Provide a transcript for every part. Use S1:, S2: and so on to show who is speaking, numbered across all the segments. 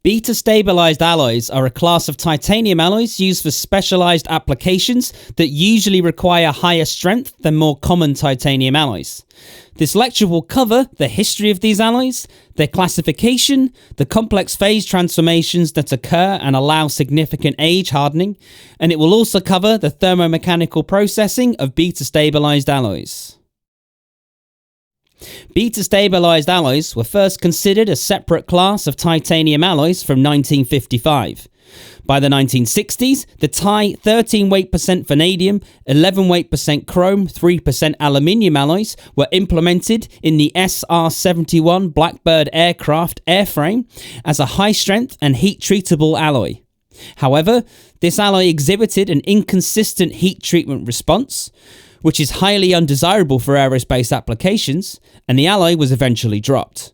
S1: Beta-stabilised alloys are a class of titanium alloys used for specialised applications that usually require higher strength than more common titanium alloys. This lecture will cover the history of these alloys, their classification, the complex phase transformations that occur and allow significant age hardening, and it will also cover the thermomechanical processing of beta-stabilised alloys. Beta-stabilised alloys were first considered a separate class of titanium alloys from 1955. By the 1960s, the Ti 13 weight % vanadium, 11 weight % chrome, 3% aluminium alloys were implemented in the SR-71 Blackbird aircraft airframe as a high-strength and heat-treatable alloy. However, this alloy exhibited an inconsistent heat treatment response, which is highly undesirable for aerospace applications, and the alloy was eventually dropped.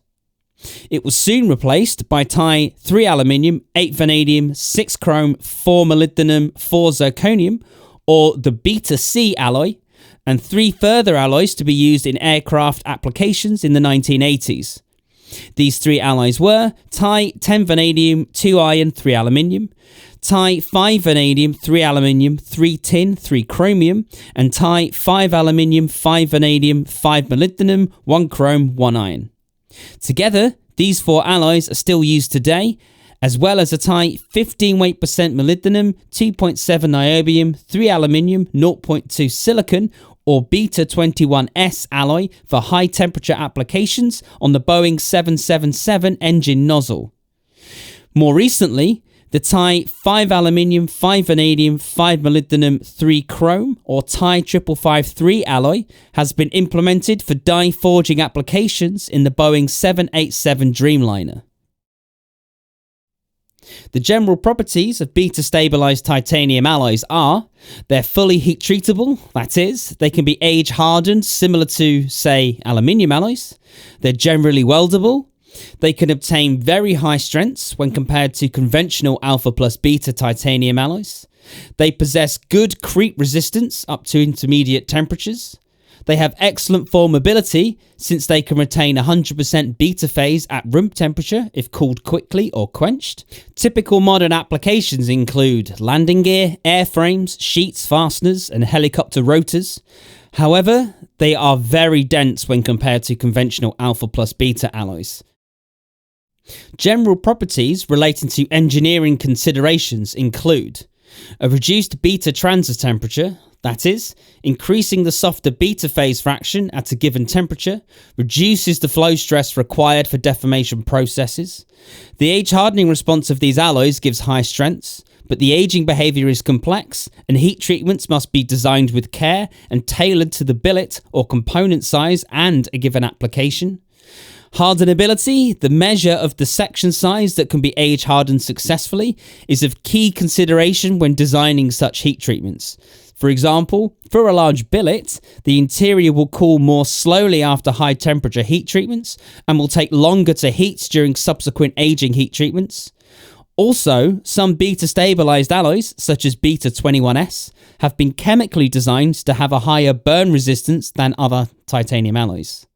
S1: It was soon replaced by Ti 3 aluminium, 8 vanadium, 6 chrome, 4 molybdenum, 4 zirconium, or the Beta-C alloy, and 3 further alloys to be used in aircraft applications in the 1980s. These 3 alloys were Ti 10 vanadium, 2 iron, 3 aluminium, Ti 5 vanadium, 3 aluminium, 3 tin, 3 chromium, and Ti 5 aluminium, 5 vanadium, 5 molybdenum, 1 chrome, 1 iron. Together, these 4 alloys are still used today, as well as a Ti 15 weight % molybdenum, 2.7 niobium, 3 aluminium, 0.2 silicon, or Beta-21S alloy for high temperature applications on the Boeing 777 engine nozzle. More recently, the Ti 5 aluminium, 5 vanadium, 5 molybdenum, 3 chrome, or Ti 5553 alloy has been implemented for die forging applications in the Boeing 787 Dreamliner. The general properties of beta-stabilised titanium alloys are: they're fully heat treatable, that is, they can be age hardened similar to, say, aluminium alloys. They're generally weldable. They can obtain very high strengths when compared to conventional alpha plus beta titanium alloys. They possess good creep resistance up to intermediate temperatures. They have excellent formability since they can retain 100% beta phase at room temperature if cooled quickly or quenched. Typical modern applications include landing gear, airframes, sheets, fasteners, and helicopter rotors. However, they are very dense when compared to conventional alpha plus beta alloys. General properties relating to engineering considerations include a reduced beta transfer temperature, that is, increasing the softer beta phase fraction at a given temperature reduces the flow stress required for deformation processes. The age hardening response of these alloys gives high strengths, but the aging behavior is complex and heat treatments must be designed with care and tailored to the billet or component size and a given application. Hardenability, the measure of the section size that can be age hardened successfully, is of key consideration when designing such heat treatments. For example, for a large billet, the interior will cool more slowly after high temperature heat treatments and will take longer to heat during subsequent aging heat treatments. Also, some beta-stabilised alloys, such as Beta-21S, have been chemically designed to have a higher burn resistance than other titanium alloys.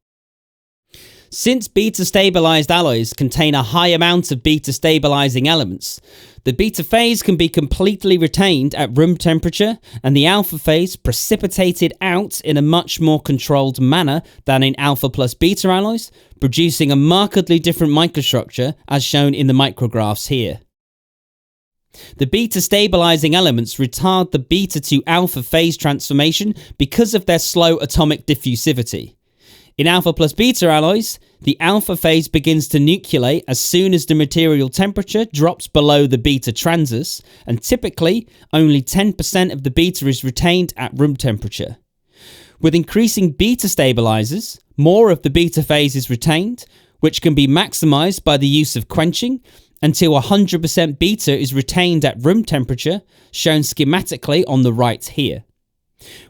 S1: Since beta-stabilised alloys contain a high amount of beta-stabilising elements, the beta phase can be completely retained at room temperature and the alpha phase precipitated out in a much more controlled manner than in alpha plus beta alloys, producing a markedly different microstructure as shown in the micrographs here. The beta-stabilising elements retard the beta to alpha phase transformation because of their slow atomic diffusivity. In alpha plus beta alloys, the alpha phase begins to nucleate as soon as the material temperature drops below the beta transverse, and typically only 10% of the beta is retained at room temperature. With increasing beta stabilizers, more of the beta phase is retained, which can be maximized by the use of quenching until 100% beta is retained at room temperature, shown schematically on the right here.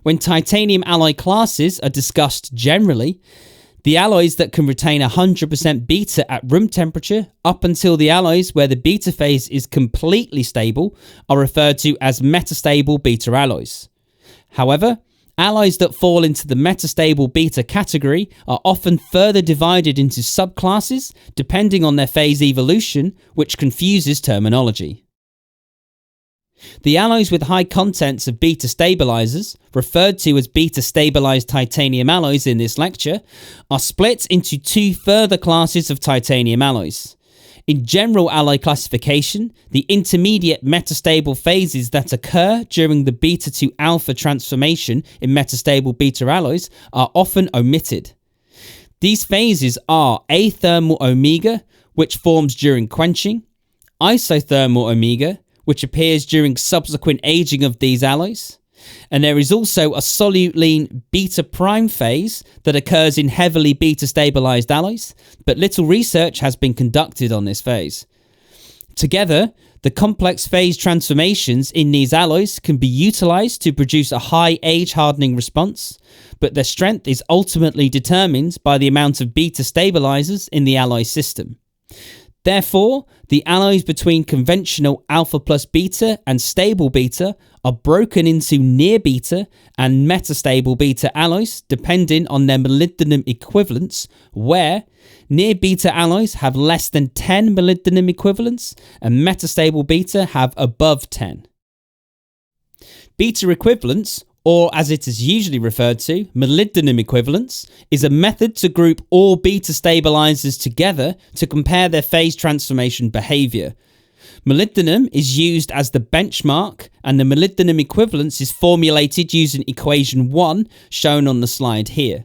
S1: When titanium alloy classes are discussed generally, the alloys that can retain 100% beta at room temperature up until the alloys where the beta phase is completely stable are referred to as metastable beta alloys. However, Alloys that fall into the metastable beta category are often further divided into subclasses depending on their phase evolution, which confuses terminology. The alloys with high contents of beta stabilizers, referred to as beta-stabilized titanium alloys in this lecture, are split into two further classes of titanium alloys. In general alloy classification, the intermediate metastable phases that occur during the beta to alpha transformation in metastable beta alloys are often omitted. These phases are athermal omega, which forms during quenching, isothermal omega, which appears during subsequent aging of these alloys, and there is also a solute-lean beta prime phase that occurs in heavily beta-stabilized alloys, but little research has been conducted on this phase. Together, the complex phase transformations in these alloys can be utilized to produce a high age-hardening response, but their strength is ultimately determined by the amount of beta stabilizers in the alloy system. Therefore, the alloys between conventional alpha plus beta and stable beta are broken into near beta and metastable beta alloys depending on their molybdenum equivalents, where near beta alloys have less than 10 molybdenum equivalents and metastable beta have above 10. Beta equivalents, or as it is usually referred to, molybdenum equivalents, is a method to group all beta stabilizers together to compare their phase transformation behavior. Molybdenum is used as the benchmark, and the molybdenum equivalence is formulated using equation 1 shown on the slide here.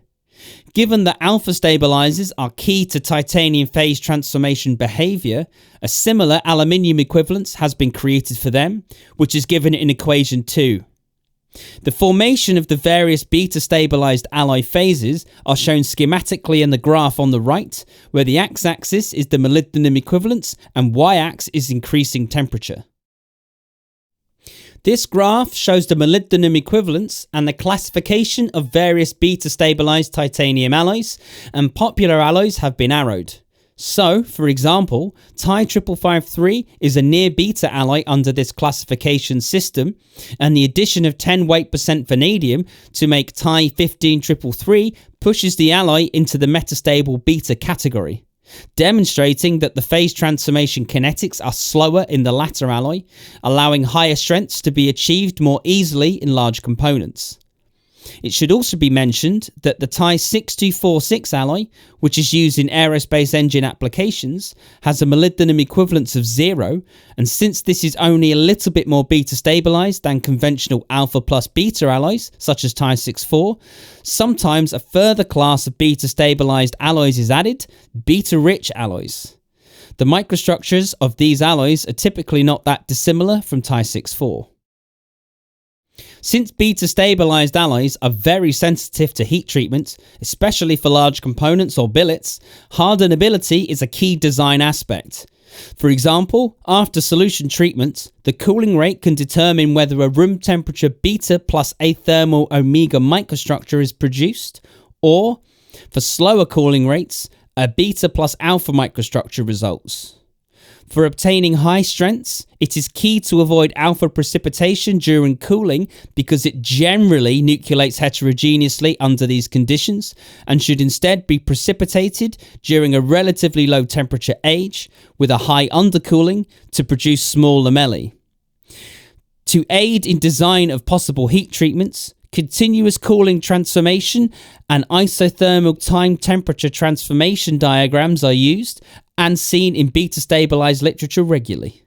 S1: Given that alpha stabilizers are key to titanium phase transformation behavior, a similar aluminium equivalence has been created for them, which is given in equation 2. The formation of the various beta-stabilized alloy phases are shown schematically in the graph on the right, where the x-axis is the molybdenum equivalence and y-axis is increasing temperature. This graph shows the molybdenum equivalence and the classification of various beta-stabilized titanium alloys, and popular alloys have been arrowed. So, for example, Ti-553 is a near beta alloy under this classification system, and the addition of 10 weight % vanadium to make Ti-15333 pushes the alloy into the metastable beta category, demonstrating that the phase transformation kinetics are slower in the latter alloy, allowing higher strengths to be achieved more easily in large components. It should also be mentioned that the Ti-6246 alloy, which is used in aerospace engine applications, has a molybdenum equivalence of 0, and since this is only a little bit more beta stabilized than conventional alpha plus beta alloys, such as Ti-64, sometimes a further class of beta stabilized alloys is added, beta-rich alloys. The microstructures of these alloys are typically not that dissimilar from Ti-64. Since beta-stabilized alloys are very sensitive to heat treatment, especially for large components or billets, hardenability is a key design aspect. For example, after solution treatment, the cooling rate can determine whether a room temperature beta plus athermal omega microstructure is produced, or, for slower cooling rates, a beta plus alpha microstructure results. For obtaining high strengths, it is key to avoid alpha precipitation during cooling because it generally nucleates heterogeneously under these conditions and should instead be precipitated during a relatively low temperature age with a high undercooling to produce small lamellae. To aid in design of possible heat treatments, continuous cooling transformation and isothermal time temperature transformation diagrams are used and seen in beta-stabilized literature regularly.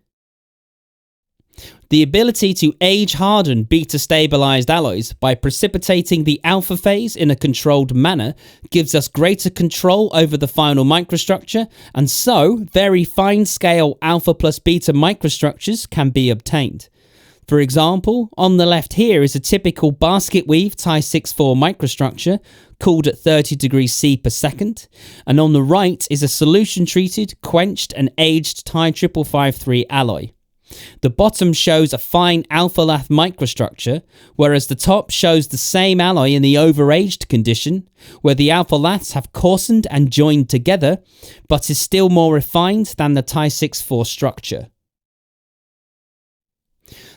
S1: The ability to age-harden beta-stabilized alloys by precipitating the alpha phase in a controlled manner gives us greater control over the final microstructure, and so very fine-scale alpha plus beta microstructures can be obtained. For example, on the left here is a typical basket weave Ti-64 microstructure cooled at 30 degrees C per second, and on the right is a solution-treated, quenched and aged Ti-553 alloy. The bottom shows a fine alpha-lath microstructure, whereas the top shows the same alloy in the overaged condition, where the alpha-laths have coarsened and joined together, but is still more refined than the Ti-64 structure.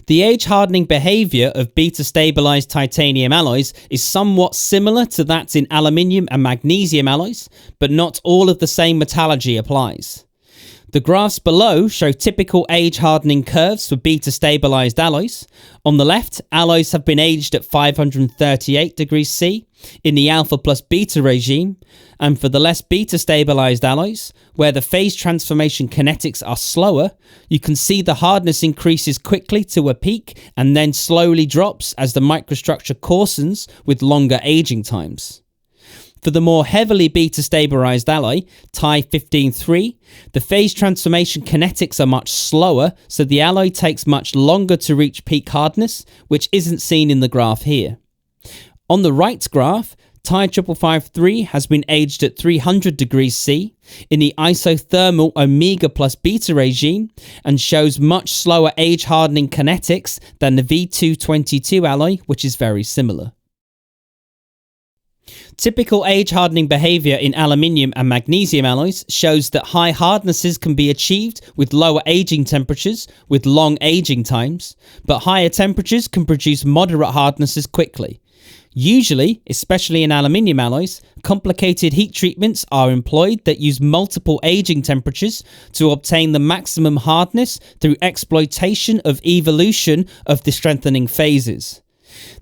S1: The age-hardening behavior of beta-stabilized titanium alloys is somewhat similar to that in aluminium and magnesium alloys, but not all of the same metallurgy applies. The graphs below show typical age-hardening curves for beta-stabilized alloys. On the left, alloys have been aged at 538 degrees C in the alpha plus beta regime, and for the less beta-stabilized alloys, where the phase transformation kinetics are slower, you can see the hardness increases quickly to a peak and then slowly drops as the microstructure coarsens with longer aging times. For the more heavily beta-stabilized alloy, Ti 15-3, the phase transformation kinetics are much slower, so the alloy takes much longer to reach peak hardness, which isn't seen in the graph here. On the right graph, Ti 555-3 has been aged at 300 degrees C in the isothermal omega plus beta regime and shows much slower age-hardening kinetics than the V222 alloy, which is very similar. Typical age-hardening behavior in aluminium and magnesium alloys shows that high hardnesses can be achieved with lower aging temperatures with long aging times, but higher temperatures can produce moderate hardnesses quickly. Usually, especially in aluminium alloys, complicated heat treatments are employed that use multiple aging temperatures to obtain the maximum hardness through exploitation of evolution of the strengthening phases.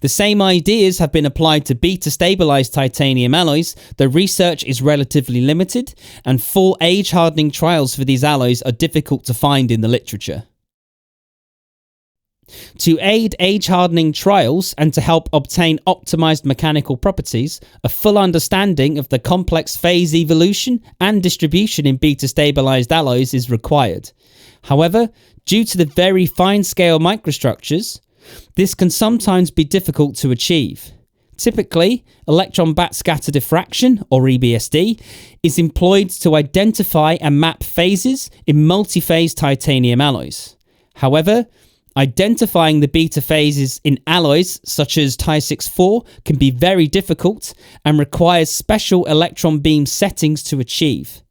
S1: The same ideas have been applied to beta-stabilized titanium alloys, though research is relatively limited, and full age-hardening trials for these alloys are difficult to find in the literature. To aid age-hardening trials and to help obtain optimized mechanical properties, a full understanding of the complex phase evolution and distribution in beta-stabilized alloys is required. However, due to the very fine-scale microstructures, this can sometimes be difficult to achieve. Typically, electron backscatter diffraction, or EBSD, is employed to identify and map phases in multi-phase titanium alloys. However, identifying the beta phases in alloys such as Ti-64 can be very difficult and requires special electron beam settings to achieve.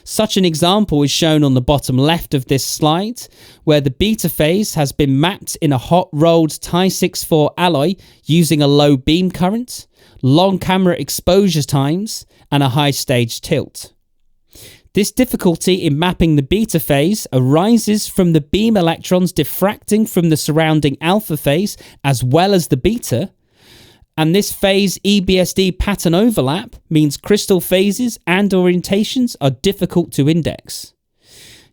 S1: Such an example is shown on the bottom left of this slide, where the beta phase has been mapped in a hot-rolled Ti-64 alloy using a low beam current, long camera exposure times, and a high stage tilt. This difficulty in mapping the beta phase arises from the beam electrons diffracting from the surrounding alpha phase as well as the beta, and this phase EBSD pattern overlap means crystal phases and orientations are difficult to index.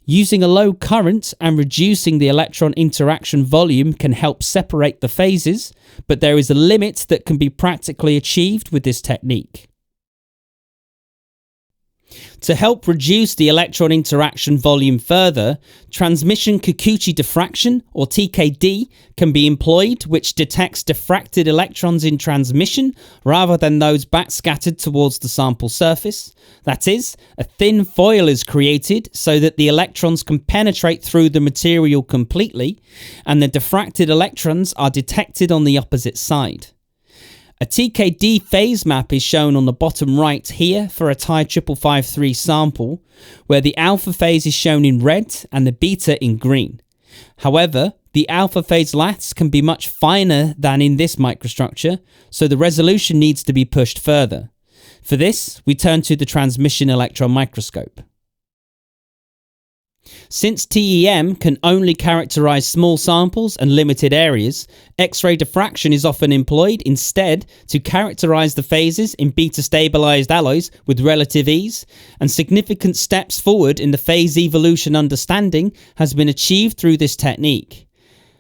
S1: Using a low current and reducing the electron interaction volume can help separate the phases, but there is a limit that can be practically achieved with this technique. To help reduce the electron interaction volume further, transmission Kikuchi diffraction, or TKD, can be employed, which detects diffracted electrons in transmission rather than those backscattered towards the sample surface. That is, a thin foil is created so that the electrons can penetrate through the material completely, and the diffracted electrons are detected on the opposite side. A TKD phase map is shown on the bottom right here for a Ti 555-3 sample, where the alpha phase is shown in red and the beta in green. However, the alpha phase laths can be much finer than in this microstructure, so the resolution needs to be pushed further. For this, we turn to the transmission electron microscope. Since TEM can only characterize small samples and limited areas, X-ray diffraction is often employed instead to characterize the phases in beta-stabilized alloys with relative ease, and significant steps forward in the phase evolution understanding has been achieved through this technique.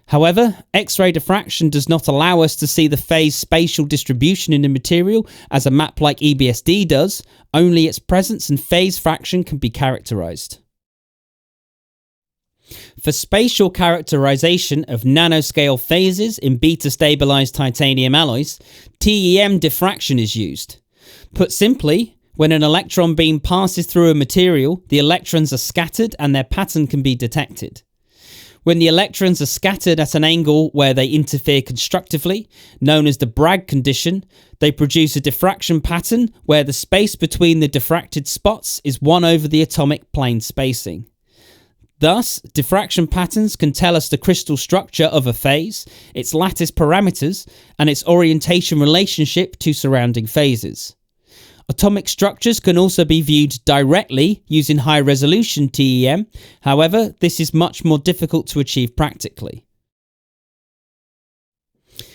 S1: However, X-ray diffraction does not allow us to see the phase spatial distribution in the material as a map like EBSD does, only its presence and phase fraction can be characterized. For spatial characterization of nanoscale phases in beta-stabilized titanium alloys, TEM diffraction is used. Put simply, when an electron beam passes through a material, the electrons are scattered and their pattern can be detected. When the electrons are scattered at an angle where they interfere constructively, known as the Bragg condition, they produce a diffraction pattern where the space between the diffracted spots is 1 over the atomic plane spacing. Thus, diffraction patterns can tell us the crystal structure of a phase, its lattice parameters, and its orientation relationship to surrounding phases. Atomic structures can also be viewed directly using high-resolution TEM, however, this is much more difficult to achieve practically.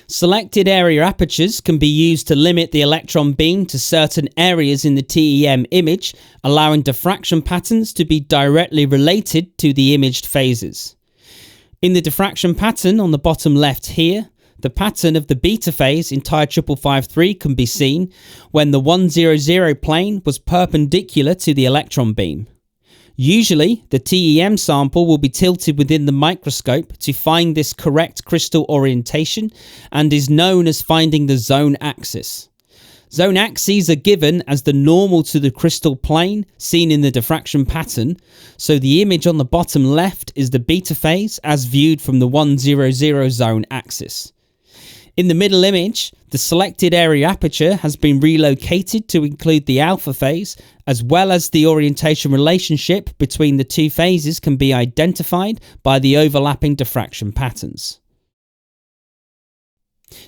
S1: Selected area apertures can be used to limit the electron beam to certain areas in the TEM image, allowing diffraction patterns to be directly related to the imaged phases. In the diffraction pattern on the bottom left here, the pattern of the beta phase in TIE 5553 can be seen when the 100 plane was perpendicular to the electron beam. Usually, the TEM sample will be tilted within the microscope to find this correct crystal orientation and is known as finding the zone axis. Zone axes are given as the normal to the crystal plane seen in the diffraction pattern, so the image on the bottom left is the beta phase as viewed from the 100 zone axis. In the middle image, the selected area aperture has been relocated to include the alpha phase, as well as the orientation relationship between the two phases can be identified by the overlapping diffraction patterns.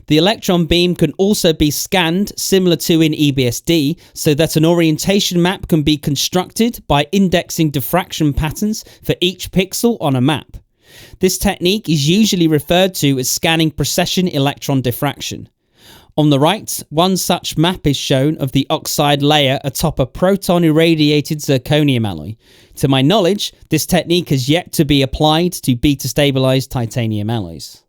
S1: The electron beam can also be scanned similar to in EBSD, so that an orientation map can be constructed by indexing diffraction patterns for each pixel on a map. This technique is usually referred to as scanning precession electron diffraction. On the right, one such map is shown of the oxide layer atop a proton-irradiated zirconium alloy. To my knowledge, this technique has yet to be applied to beta-stabilized titanium alloys.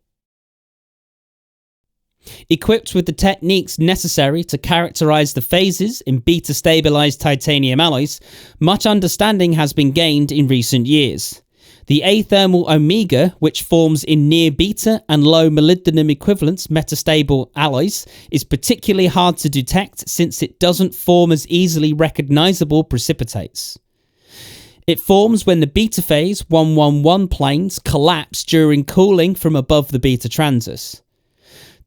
S1: Equipped with the techniques necessary to characterize the phases in beta-stabilized titanium alloys, much understanding has been gained in recent years. The athermal omega, which forms in near beta and low molybdenum equivalence metastable alloys, is particularly hard to detect since it doesn't form as easily recognizable precipitates. It forms when the beta phase 111 planes collapse during cooling from above the beta transits.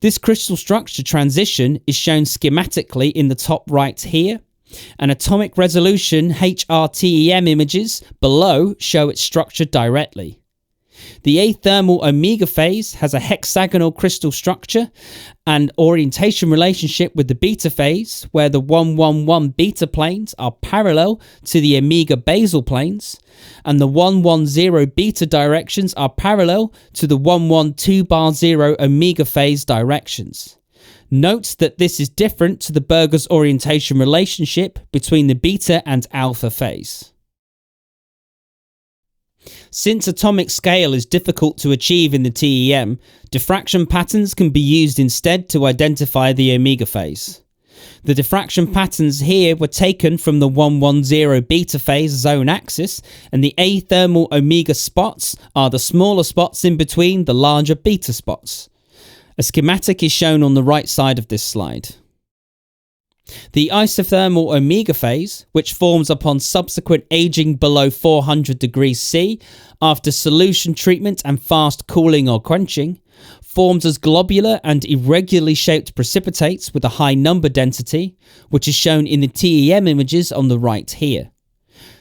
S1: This crystal structure transition is shown schematically in the top right here, and atomic resolution HRTEM images below show its structure directly. The athermal omega phase has a hexagonal crystal structure and orientation relationship with the beta phase, where the 111 beta planes are parallel to the omega basal planes, and the 110 beta directions are parallel to the 112 bar 0 omega phase directions. Note that this is different to the Berger's orientation relationship between the beta and alpha phase. Since atomic scale is difficult to achieve in the TEM, diffraction patterns can be used instead to identify the omega phase. The diffraction patterns here were taken from the 110 beta phase zone axis, and the athermal omega spots are the smaller spots in between the larger beta spots. A schematic is shown on the right side of this slide. The isothermal omega phase, which forms upon subsequent aging below 400 degrees C after solution treatment and fast cooling or quenching, forms as globular and irregularly shaped precipitates with a high number density, which is shown in the TEM images on the right here.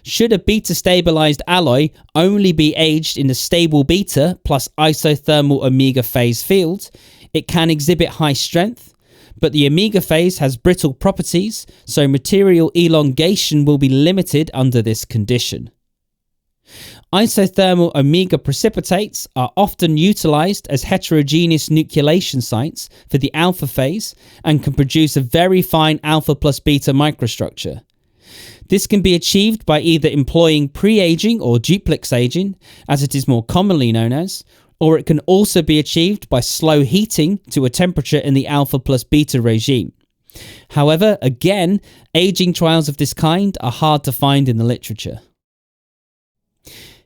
S1: Should a beta-stabilized alloy only be aged in the stable beta plus isothermal omega phase field, it can exhibit high strength, but the omega phase has brittle properties, so material elongation will be limited under this condition. Isothermal omega precipitates are often utilized as heterogeneous nucleation sites for the alpha phase and can produce a very fine alpha plus beta microstructure. This can be achieved by either employing pre-aging or duplex aging, as it is more commonly known as, or it can also be achieved by slow heating to a temperature in the alpha plus beta regime. However, again, aging trials of this kind are hard to find in the literature.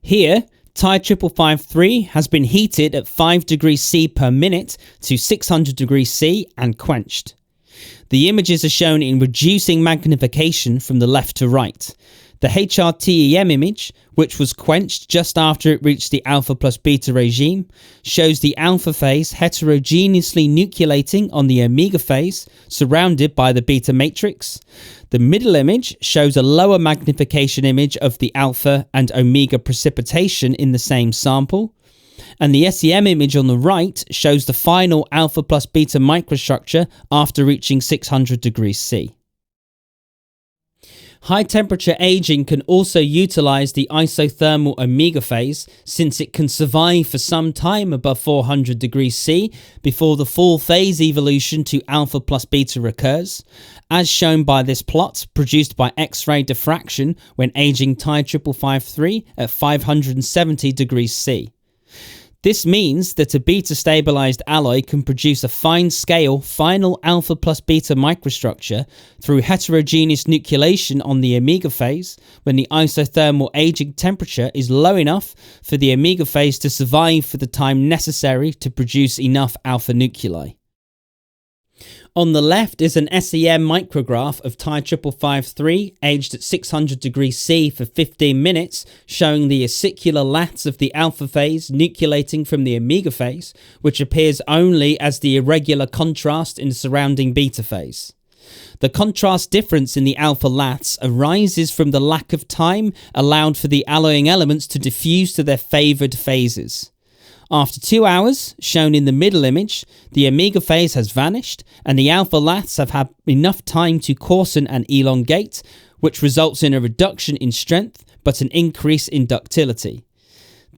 S1: Here, TIE 5553 has been heated at 5 degrees C per minute to 600 degrees C and quenched. The images are shown in reducing magnification from the left to right. The HRTEM image, which was quenched just after it reached the alpha plus beta regime, shows the alpha phase heterogeneously nucleating on the omega phase, surrounded by the beta matrix. The middle image shows a lower magnification image of the alpha and omega precipitation in the same sample. And the SEM image on the right shows the final alpha plus beta microstructure after reaching 600 degrees C. High temperature aging can also utilize the isothermal omega phase, since it can survive for some time above 400 degrees C before the full phase evolution to alpha plus beta occurs, as shown by this plot produced by X-ray diffraction when aging Ti-553 at 570 degrees C. This means that a beta-stabilized alloy can produce a fine-scale final alpha plus beta microstructure through heterogeneous nucleation on the omega phase when the isothermal aging temperature is low enough for the omega phase to survive for the time necessary to produce enough alpha nuclei. On the left is an SEM micrograph of Ti-553 aged at 600 degrees C for 15 minutes, showing the acicular lats of the alpha phase nucleating from the omega phase, which appears only as the irregular contrast in the surrounding beta phase. The contrast difference in the alpha lats arises from the lack of time allowed for the alloying elements to diffuse to their favoured phases. After 2 hours, shown in the middle image, the omega phase has vanished and the alpha lats have had enough time to coarsen and elongate, which results in a reduction in strength but an increase in ductility.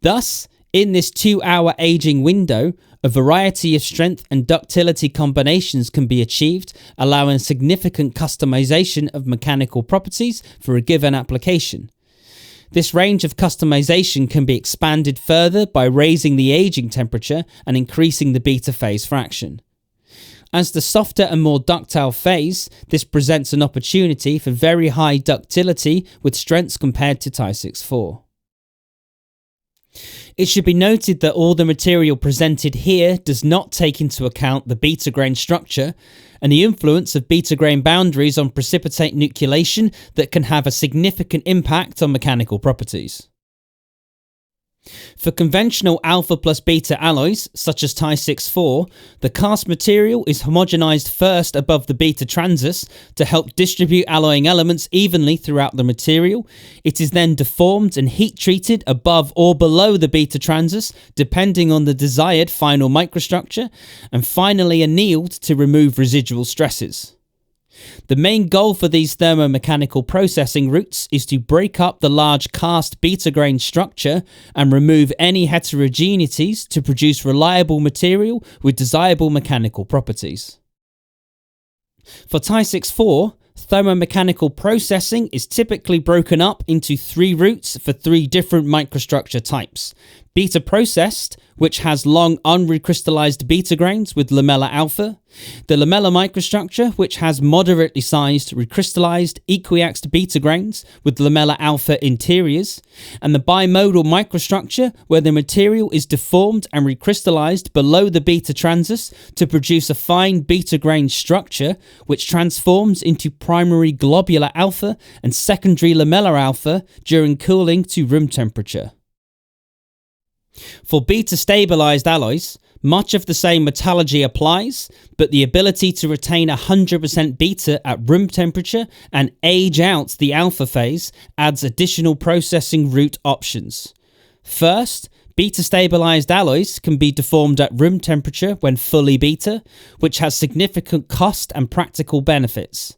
S1: Thus, in this 2-hour aging window, a variety of strength and ductility combinations can be achieved, allowing significant customization of mechanical properties for a given application. This range of customization can be expanded further by raising the aging temperature and increasing the beta phase fraction. As the softer and more ductile phase, this presents an opportunity for very high ductility with strengths compared to Ti-6-4. It should be noted that all the material presented here does not take into account the beta grain structure and the influence of beta grain boundaries on precipitate nucleation that can have a significant impact on mechanical properties. For conventional alpha plus beta alloys, such as Ti-6-4, the cast material is homogenized first above the beta transus to help distribute alloying elements evenly throughout the material. It is then deformed and heat treated above or below the beta transus, depending on the desired final microstructure, and finally annealed to remove residual stresses. The main goal for these thermomechanical processing routes is to break up the large cast beta grain structure and remove any heterogeneities to produce reliable material with desirable mechanical properties. For Ti-6-4, thermomechanical processing is typically broken up into 3 routes for 3 different microstructure types. Beta processed, which has long unrecrystallized beta grains with lamella alpha. The lamella microstructure, which has moderately sized recrystallized equiaxed beta grains with lamella alpha interiors. And the bimodal microstructure, where the material is deformed and recrystallized below the beta transus to produce a fine beta grain structure, which transforms into primary globular alpha and secondary lamellar alpha during cooling to room temperature. For beta-stabilized alloys, much of the same metallurgy applies, but the ability to retain 100% beta at room temperature and age out the alpha phase adds additional processing route options. First, beta-stabilized alloys can be deformed at room temperature when fully beta, which has significant cost and practical benefits.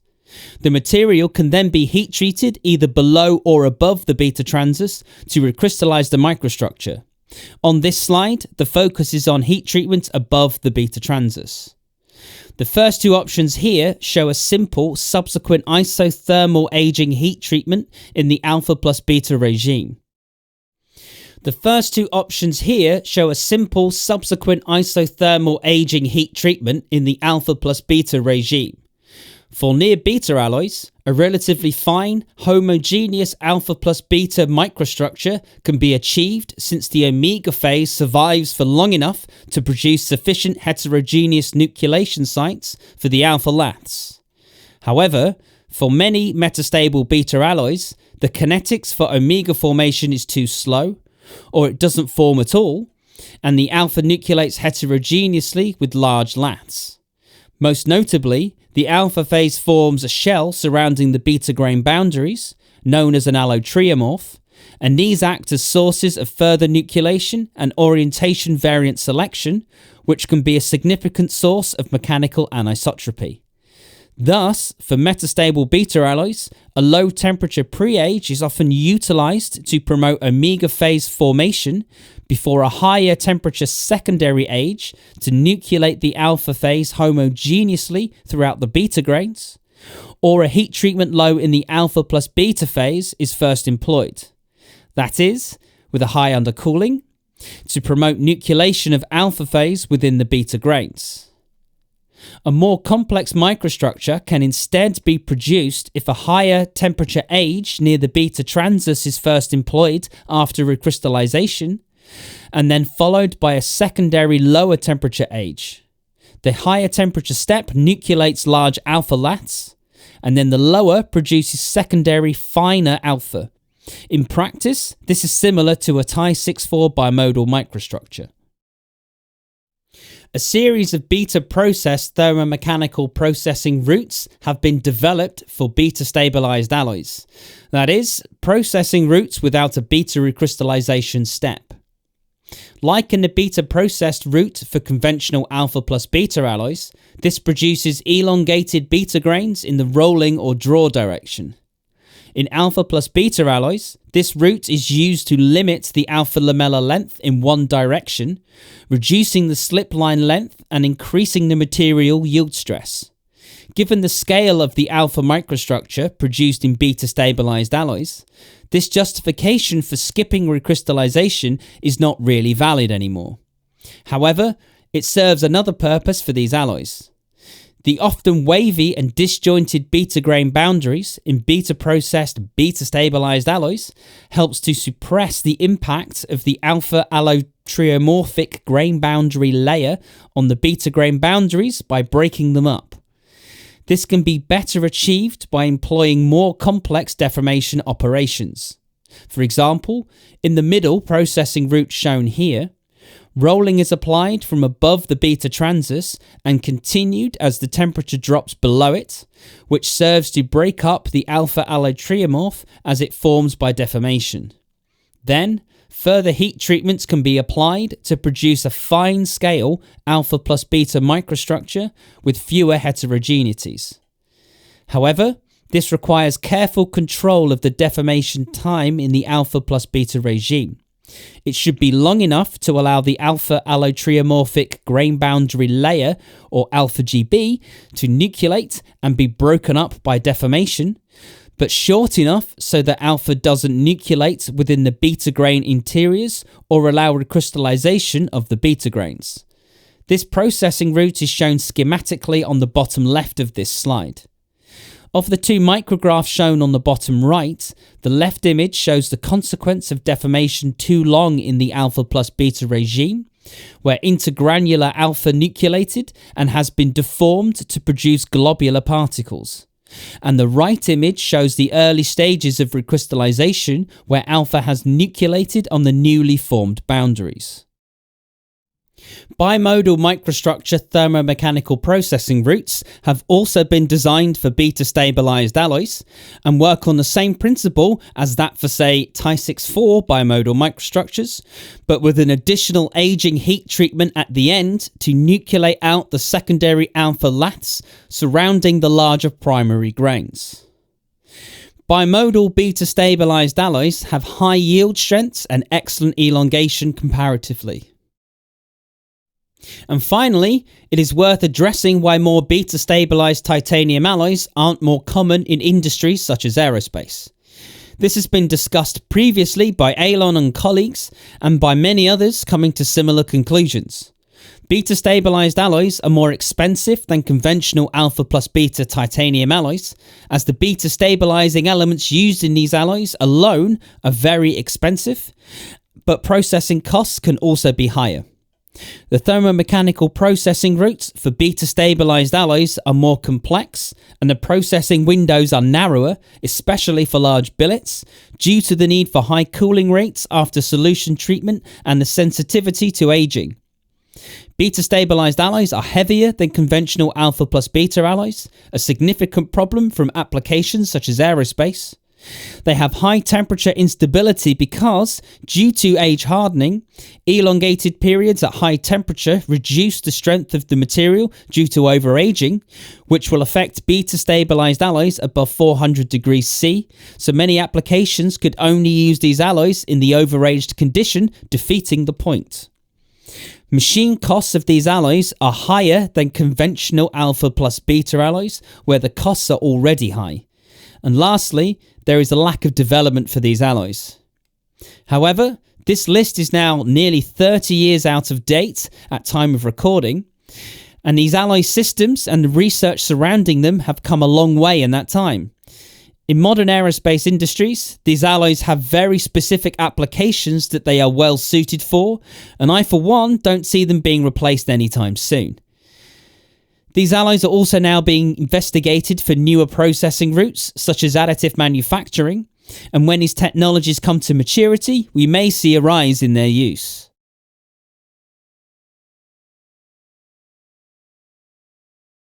S1: The material can then be heat treated either below or above the beta transus to recrystallize the microstructure. On this slide, the focus is on heat treatment above the beta transus. The first 2 options here show a simple subsequent isothermal aging heat treatment in the alpha plus beta regime. The first 2 options here show a simple subsequent isothermal aging heat treatment in the alpha plus beta regime. For near beta alloys, a relatively fine, homogeneous alpha plus beta microstructure can be achieved since the omega phase survives for long enough to produce sufficient heterogeneous nucleation sites for the alpha lats. However, For many metastable beta alloys, the kinetics for omega formation is too slow, or it doesn't form at all, and the alpha nucleates heterogeneously with large laths. Most notably, the alpha phase forms a shell surrounding the beta grain boundaries, known as an allotriomorph, and these act as sources of further nucleation and orientation variant selection, which can be a significant source of mechanical anisotropy. Thus, for metastable beta alloys, a low temperature pre-age is often utilized to promote omega phase formation before a higher temperature secondary age to nucleate the alpha phase homogeneously throughout the beta grains, or a heat treatment low in the alpha plus beta phase is first employed. That is, with a high undercooling, to promote nucleation of alpha phase within the beta grains. A more complex microstructure can instead be produced if a higher temperature age near the beta transverse is first employed after recrystallization, and then followed by a secondary lower temperature age. The higher temperature step nucleates large alpha laths, and then the lower produces secondary finer alpha. In practice, this is similar to a Ti-6-4 bimodal microstructure. A series of beta-processed thermomechanical processing routes have been developed for beta-stabilised alloys. That is, processing routes without a beta recrystallization step. Like in the beta-processed route for conventional alpha plus beta alloys, this produces elongated beta grains in the rolling or draw direction. In alpha plus beta alloys, this route is used to limit the alpha lamellar length in one direction, reducing the slip line length and increasing the material yield stress. Given the scale of the alpha microstructure produced in beta-stabilised alloys, this justification for skipping recrystallization is not really valid anymore. However, it serves another purpose for these alloys. The often wavy and disjointed beta grain boundaries in beta-processed, beta-stabilised alloys helps to suppress the impact of the alpha allotriomorphic grain boundary layer on the beta grain boundaries by breaking them up. This can be better achieved by employing more complex deformation operations. For example, in the middle processing route shown here, rolling is applied from above the beta transverse and continued as the temperature drops below it, which serves to break up the alpha allotriomorph as it forms by deformation. Then, further heat treatments can be applied to produce a fine-scale alpha plus beta microstructure with fewer heterogeneities. However, this requires careful control of the deformation time in the alpha plus beta regime. It should be long enough to allow the alpha allotriomorphic grain boundary layer, or alpha GB, to nucleate and be broken up by deformation, but short enough so that alpha doesn't nucleate within the beta grain interiors or allow recrystallization of the beta grains. This processing route is shown schematically on the bottom left of this slide. Of the two micrographs shown on the bottom right, the left image shows the consequence of deformation too long in the alpha plus beta regime, where intergranular alpha nucleated and has been deformed to produce globular particles. And the right image shows the early stages of recrystallization, where alpha has nucleated on the newly formed boundaries. Bimodal microstructure thermomechanical processing routes have also been designed for beta-stabilised alloys and work on the same principle as that for, say, Ti-6-4 bimodal microstructures, but with an additional aging heat treatment at the end to nucleate out the secondary alpha laths surrounding the larger primary grains. Bimodal beta-stabilised alloys have high yield strengths and excellent elongation comparatively. And finally, it is worth addressing why more beta-stabilised titanium alloys aren't more common in industries such as aerospace. This has been discussed previously by Alon and colleagues, and by many others coming to similar conclusions. Beta-stabilised alloys are more expensive than conventional alpha plus beta titanium alloys, as the beta-stabilising elements used in these alloys alone are very expensive, but processing costs can also be higher. The thermomechanical processing routes for beta-stabilised alloys are more complex, and the processing windows are narrower, especially for large billets, due to the need for high cooling rates after solution treatment and the sensitivity to aging. Beta-stabilised alloys are heavier than conventional alpha plus beta alloys, a significant problem from applications such as aerospace. They have high temperature instability because, due to age hardening, elongated periods at high temperature reduce the strength of the material due to overaging, which will affect beta-stabilised alloys above 400 degrees C, so many applications could only use these alloys in the overaged condition, defeating the point. Machine costs of these alloys are higher than conventional alpha plus beta alloys, where the costs are already high. And lastly, there is a lack of development for these alloys. However, this list is now nearly 30 years out of date at time of recording, and these alloy systems and the research surrounding them have come a long way in that time. In modern aerospace industries, these alloys have very specific applications that they are well suited for, and I for one don't see them being replaced anytime soon. These alloys are also now being investigated for newer processing routes, such as additive manufacturing, and when these technologies come to maturity, we may see a rise in their use.